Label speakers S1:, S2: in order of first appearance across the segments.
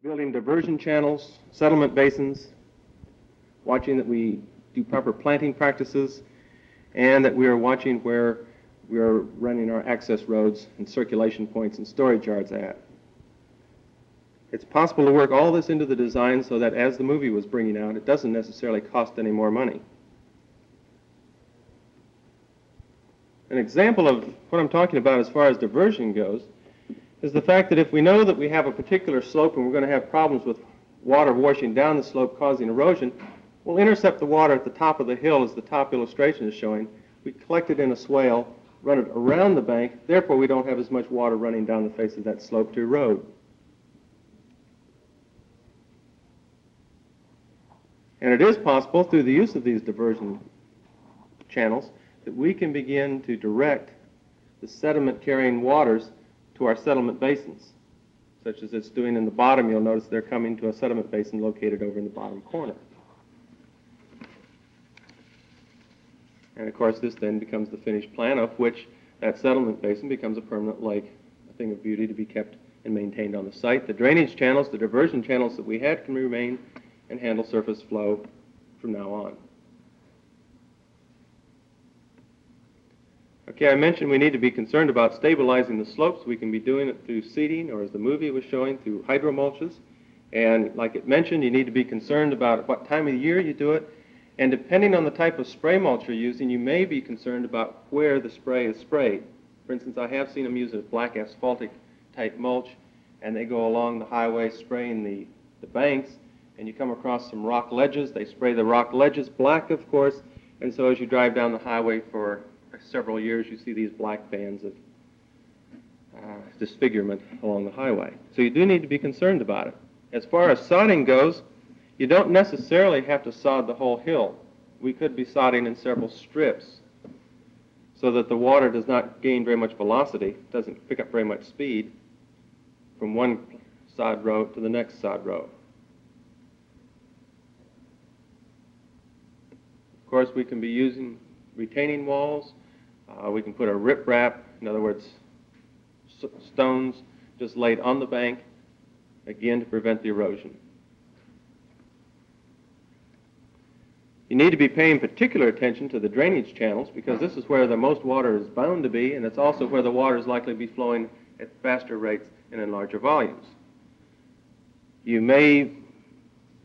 S1: building diversion channels, settlement basins, watching that we do proper planting practices, and that we are watching where we are running our access roads and circulation points and storage yards at. It's possible to work all this into the design so that as the movie was bringing out, it doesn't necessarily cost any more money. An example of what I'm talking about as far as diversion goes is the fact that if we know that we have a particular slope and we're going to have problems with water washing down the slope causing erosion, we'll intercept the water at the top of the hill, as the top illustration is showing. We collect it in a swale, run it around the bank, therefore we don't have as much water running down the face of that slope to erode. And it is possible, through the use of these diversion channels, that we can begin to direct the sediment-carrying waters to our settlement basins, such as it's doing in the bottom. You'll notice they're coming to a settlement basin located over in the bottom corner. And of course, this then becomes the finished plan of which that settlement basin becomes a permanent lake, a thing of beauty to be kept and maintained on the site. The drainage channels, the diversion channels that we had can remain and handle surface flow from now on. Okay, I mentioned we need to be concerned about stabilizing the slopes. We can be doing it through seeding, or as the movie was showing, through hydromulches. And like it mentioned, you need to be concerned about what time of year you do it. And depending on the type of spray mulch you're using, you may be concerned about where the spray is sprayed. For instance, I have seen them use a black asphaltic type mulch, and they go along the highway spraying the banks, and you come across some rock ledges. They spray the rock ledges black, of course, and so as you drive down the highway for several years, you see these black bands of disfigurement along the highway. So you do need to be concerned about it. As far as sodding goes, you don't necessarily have to sod the whole hill. We could be sodding in several strips so that the water does not gain very much velocity, doesn't pick up very much speed from one sod row to the next sod row. Of course, we can be using retaining walls. We can put a riprap, in other words, stones just laid on the bank, again to prevent the erosion. You need to be paying particular attention to the drainage channels, because this is where the most water is bound to be, and it's also where the water is likely to be flowing at faster rates and in larger volumes. You may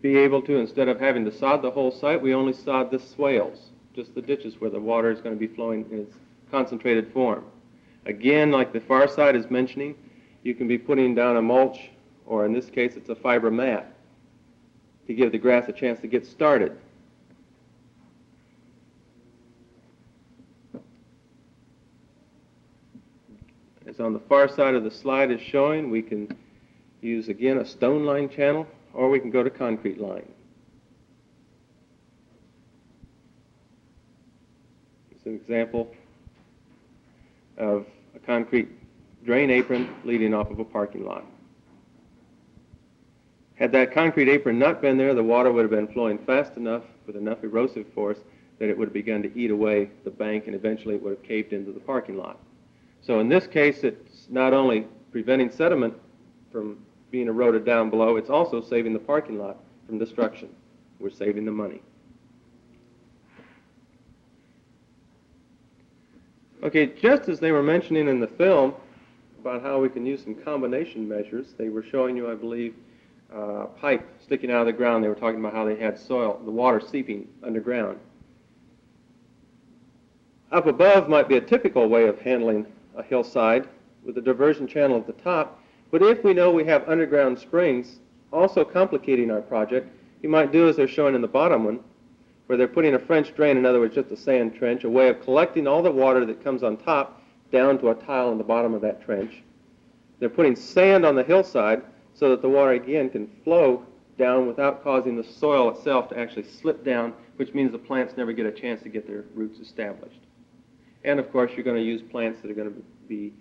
S1: be able to, instead of having to sod the whole site, we only sod the swales, just the ditches where the water is going to be flowing in its concentrated form. Again, like the far side is mentioning, you can be putting down a mulch, or in this case it's a fiber mat, to give the grass a chance to get started. As on the far side of the slide is showing, we can use again a stone line channel, or we can go to concrete line. It's an example of a concrete drain apron leading off of a parking lot. Had that concrete apron not been there, the water would have been flowing fast enough with enough erosive force that it would have begun to eat away the bank, and eventually it would have caved into the parking lot. So in this case, it's not only preventing sediment from being eroded down below, it's also saving the parking lot from destruction. We're saving the money. Okay, just as they were mentioning in the film about how we can use some combination measures, they were showing you, I believe, a pipe sticking out of the ground. They were talking about how they had soil, the water seeping underground. Up above might be a typical way of handling a hillside with a diversion channel at the top, but if we know we have underground springs also complicating our project, you might do as they're showing in the bottom one, where they're putting a French drain, in other words, just a sand trench, a way of collecting all the water that comes on top down to a tile in the bottom of that trench. They're putting sand on the hillside so that the water, again, can flow down without causing the soil itself to actually slip down, which means the plants never get a chance to get their roots established. And, of course, you're going to use plants that are going to be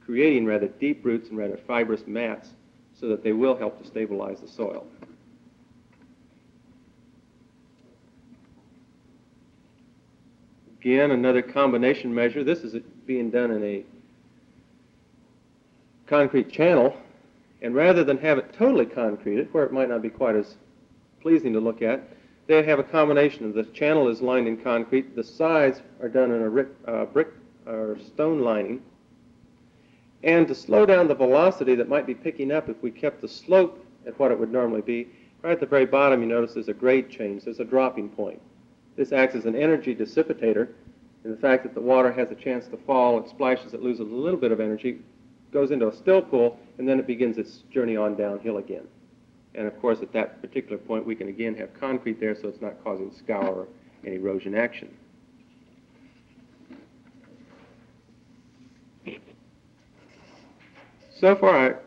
S1: creating rather deep roots and rather fibrous mats so that they will help to stabilize the soil. Again, another combination measure. This is being done in a concrete channel And rather than have it totally concreted, where it might not be quite as pleasing to look at, they have a combination of the channel is lined in concrete, the sides are done in a brick or stone lining, and to slow down the velocity that might be picking up if we kept the slope at what it would normally be, right at the very bottom you notice there's a grade change, there's a dropping point. This acts as an energy dissipator, and the fact that the water has a chance to fall, it splashes, it loses a little bit of energy, goes into a still pool, and then it begins its journey on downhill again. And of course, at that particular point, we can again have concrete there so it's not causing scour and erosion action. So far,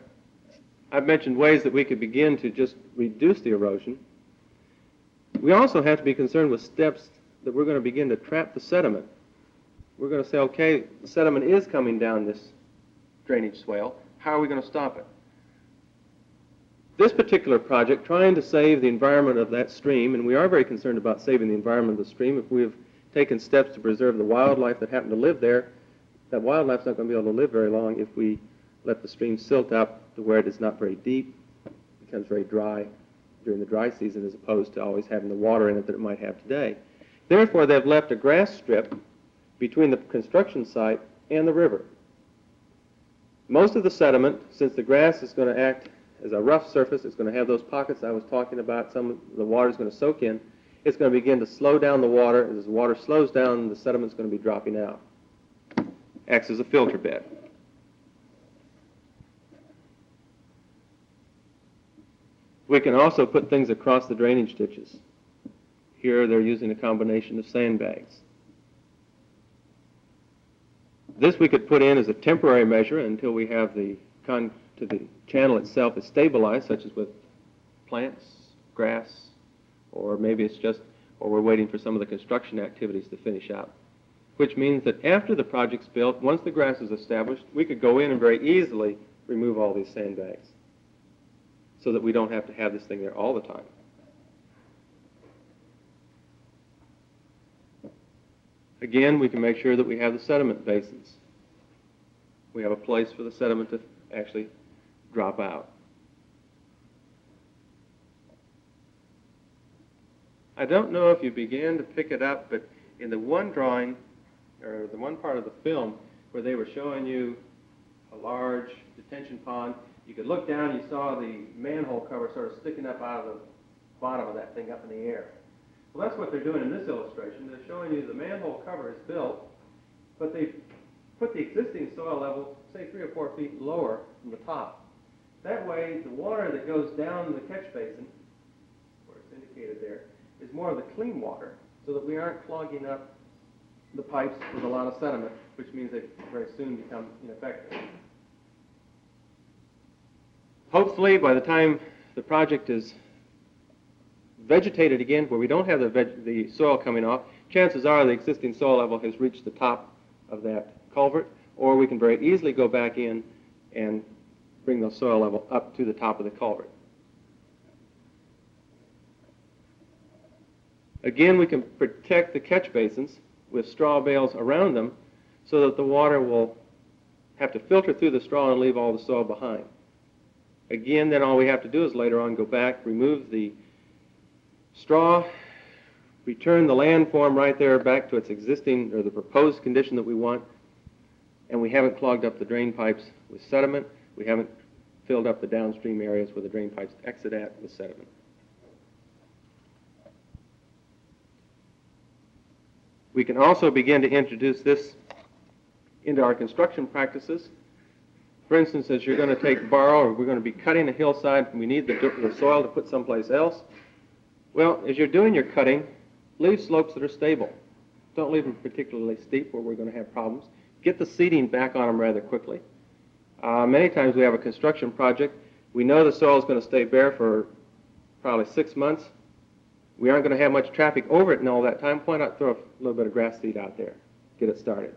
S1: I've mentioned ways that we could begin to just reduce the erosion. We also have to be concerned with steps that we're going to begin to trap the sediment. We're going to say, okay, the sediment is coming down this drainage swale. How are we going to stop it? This particular project, trying to save the environment of that stream, and we are very concerned about saving the environment of the stream. If we have taken steps to preserve the wildlife that happen to live there, that wildlife's not going to be able to live very long if we let the stream silt up to where it is not very deep, becomes very dry during the dry season as opposed to always having the water in it that it might have today. Therefore, they've left a grass strip between the construction site and the river. Most of the sediment, since the grass is going to act as a rough surface, it's going to have those pockets I was talking about, some of the water is going to soak in, it's going to begin to slow down the water. As the water slows down, the sediment is going to be dropping out. Acts as a filter bed. We can also put things across the drainage ditches. Here they're using a combination of sandbags. This we could put in as a temporary measure until we have the channel itself is stabilized, such as with plants, grass, or maybe it's just, or we're waiting for some of the construction activities to finish out. Which means that after the project's built, once the grass is established, we could go in and very easily remove all these sandbags so that we don't have to have this thing there all the time. Again, we can make sure that we have the sediment basins. We have a place for the sediment to actually drop out. I don't know if you began to pick it up, but in the one drawing, or the one part of the film, where they were showing you a large detention pond, you could look down and you saw the manhole cover sort of sticking up out of the bottom of that thing up in the air. Well, that's what they're doing in this illustration. They're showing you the manhole cover is built, but they put the existing soil level, say 3 or 4 feet lower from the top. That way, the water that goes down the catch basin, where it's indicated there, is more of the clean water, so that we aren't clogging up the pipes with a lot of sediment, which means they very soon become ineffective. Hopefully, by the time the project is vegetated again, where we don't have the soil coming off, chances are the existing soil level has reached the top of that culvert, or we can very easily go back in and bring the soil level up to the top of the culvert. Again, we can protect the catch basins with straw bales around them so that the water will have to filter through the straw and leave all the soil behind. Again, then all we have to do is later on go back, remove the straw, return the landform right there back to its existing or the proposed condition that we want, and we haven't clogged up the drain pipes with sediment. We haven't filled up the downstream areas where the drain pipes exit at with sediment. We can also begin to introduce this into our construction practices. For instance, as you're going to borrow, or we're going to be cutting a hillside and we need the soil to put someplace else, well, as you're doing your cutting, leave slopes that are stable. Don't leave them particularly steep where we're going to have problems. Get the seeding back on them rather quickly. Many times we have a construction project. We know the soil is going to stay bare for probably 6 months. We aren't going to have much traffic over it in all that time. Why not throw a little bit of grass seed out there? Get it started.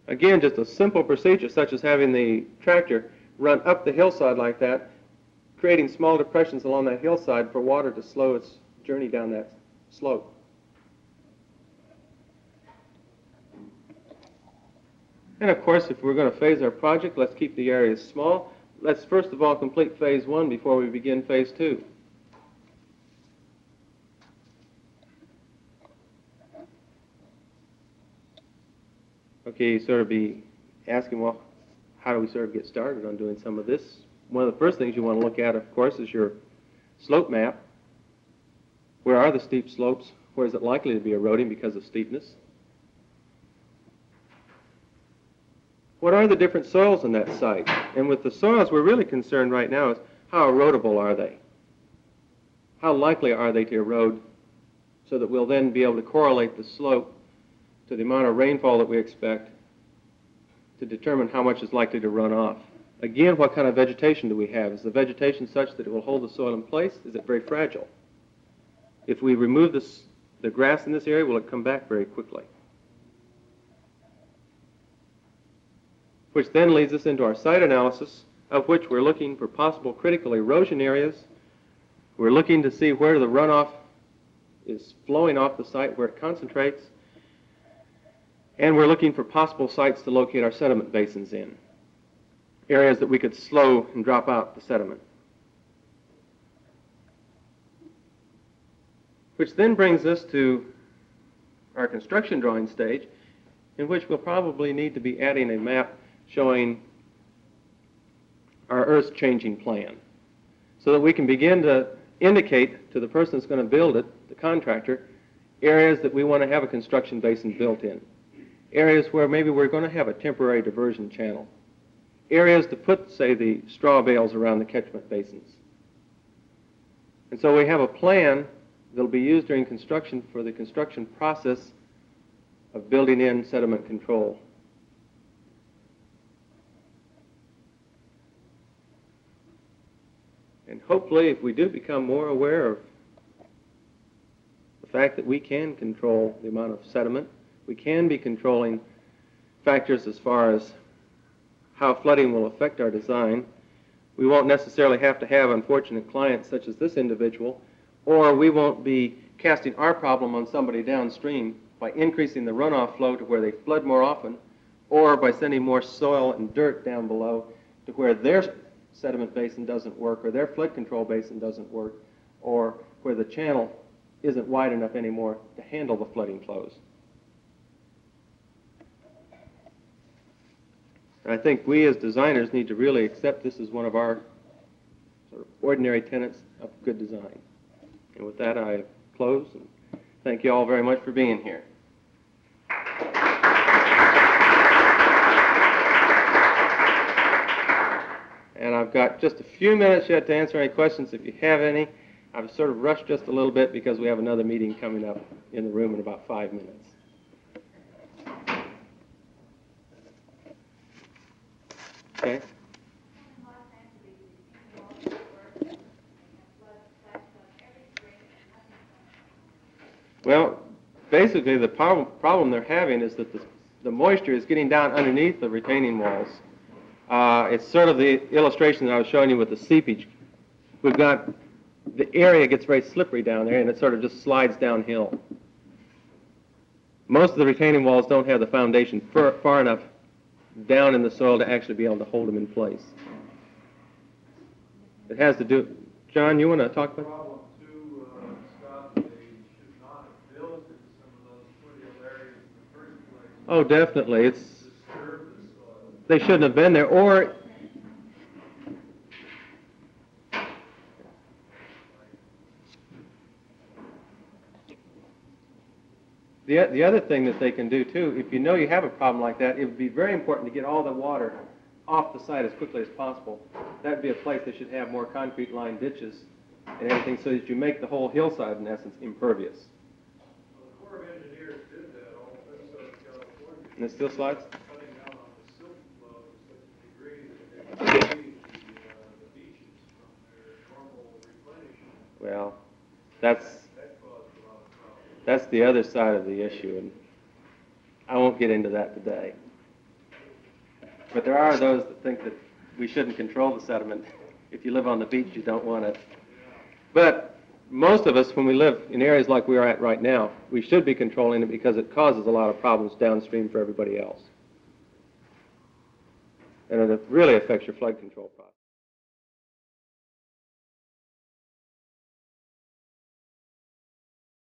S1: Again, just a simple procedure such as having the tractor run up the hillside like that, creating small depressions along that hillside for water to slow its journey down that slope. And of course, if we're going to phase our project, let's keep the areas small. Let's first of all complete phase 1 before we begin phase 2. Okay, you sort of be asking, well, how do we sort of get started on doing some of this? One of the first things you want to look at, of course, is your slope map. Where are the steep slopes? Where is it likely to be eroding because of steepness? What are the different soils in that site? And with the soils, we're really concerned right now is how erodible are they? How likely are they to erode so that we'll then be able to correlate the slope to the amount of rainfall that we expect to determine how much is likely to run off. Again, what kind of vegetation do we have? Is the vegetation such that it will hold the soil in place? Is it very fragile? If we remove the grass in this area, will it come back very quickly? Which then leads us into our site analysis, of which we're looking for possible critical erosion areas. We're looking to see where the runoff is flowing off the site, where it concentrates. And we're looking for possible sites to locate our sediment basins in, areas that we could slow and drop out the sediment. Which then brings us to our construction drawing stage, in which we'll probably need to be adding a map showing our Earth's changing plan, so that we can begin to indicate to the person that's going to build it, the contractor, areas that we want to have a construction basin built in, areas where maybe we're going to have a temporary diversion channel, areas to put, say, the straw bales around the catchment basins. And so we have a plan that will be used during construction for the construction process of building in sediment control. And hopefully, if we do become more aware of the fact that we can control the amount of sediment, we can be controlling factors as far as how flooding will affect our design. We won't necessarily have to have unfortunate clients such as this individual, or we won't be casting our problem on somebody downstream by increasing the runoff flow to where they flood more often, or by sending more soil and dirt down below to where their sediment basin doesn't work, or their flood control basin doesn't work, or where the channel isn't wide enough anymore to handle the flooding flows. And I think we as designers need to really accept this as one of our sort of ordinary tenets of good design. And with that, I close, and thank you all very much for being here. And I've got just a few minutes yet to answer any questions if you have any. I've sort of rushed just a little bit because we have another meeting coming up in the room in about 5 minutes. Okay. Well, basically the problem they're having is that the moisture is getting down underneath the retaining walls. It's sort of the illustration that I was showing you with the seepage. We've got the area gets very slippery down there, and it sort of just slides downhill. Most of the retaining walls don't have the foundation far enough down in the soil to actually be able to hold them in place. It has to do... John, you want to talk about...
S2: Problem too, Scott, they should not have built in some of those fluvial areas in the first place.
S1: Oh, definitely. It's...
S2: Disturb the soil.
S1: They shouldn't have been there, or... The other thing that they can do, too, if you know you have a problem like that, it would be very important to get all the water off the site as quickly as possible. That would be a place that should have more concrete-lined ditches and everything so that you make the whole hillside, in essence, impervious.
S2: Well, the Corps of Engineers did that all through Southern California.
S1: And it still slides?
S2: Cutting down on the silt flow to such a degree that they relieved the beaches from their normal replenishment.
S1: Well, that's...
S2: That caused a lot of problems.
S1: That's the other side of the issue, and I won't get into that today. But there are those that think that we shouldn't control the sediment. If you live on the beach, you don't want it. But most of us, when we live in areas like we are at right now, we should be controlling it because it causes a lot of problems downstream for everybody else. and it really affects your flood control process.